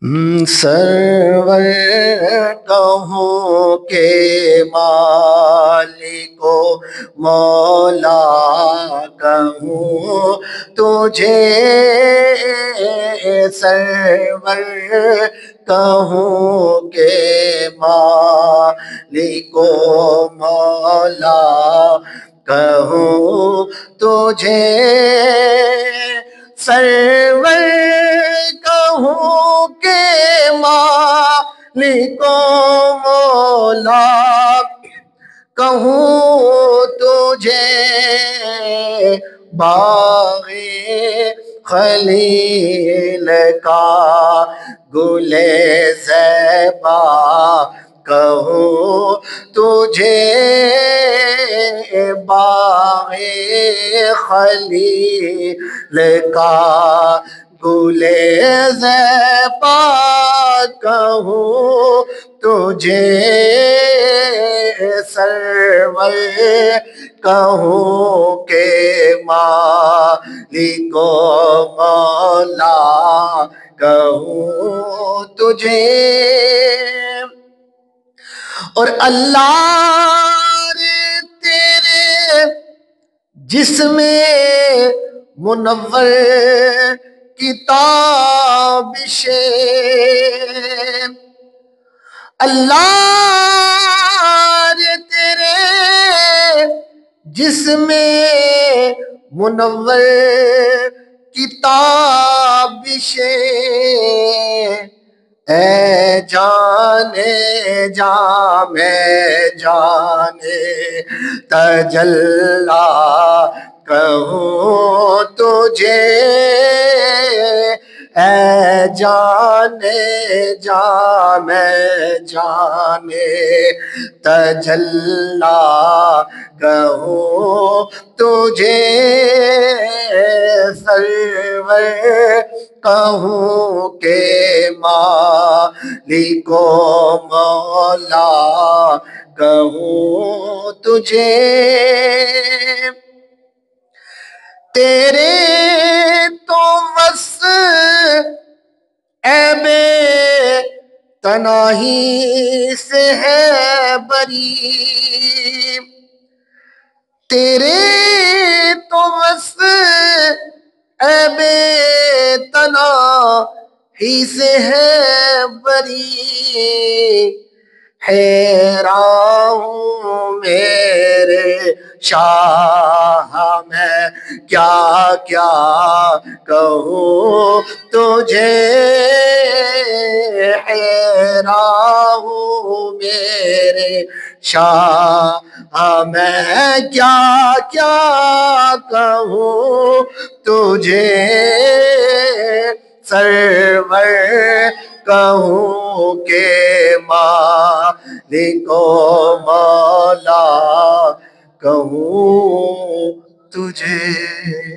سرور کہوں کہ مالک و مولا کہوں تجھے، سرور کہوں کہ مالک و مولا کہوں تجھے، سرور کہوں کہ مالک و مولا کہوں تجھے، باغ خلیل کا گل زیبا کہوں تجھے، باغ خلیل کا گل زیبا کہوں تجھے، سرور کہوں کہ مالک و مولا کہوں تجھے۔ اور اللہ تیرے جسم منور کی تابش، اللہ تیرے جسم منور کی تابش، اے جانے جاں میں جانے تجلی کہوں تجھے، اے جانے جاں میں جانے تجلی کہوں تجھے، سرور کہوں کہ مالک و مولا کہوں تجھے، تیرے تو وصف عیب تناہی سے ہے بری، تیرے تو وصف عیب تناہی سے ہے بری، حیران ہوں میرے شاہ میں کیا کیا کہوں تجھے، حیران ہوں میرے شاہ میں کیا کیا کہوں تجھے، سرور کہوں کہ مالک و مولا کہوں تجھے۔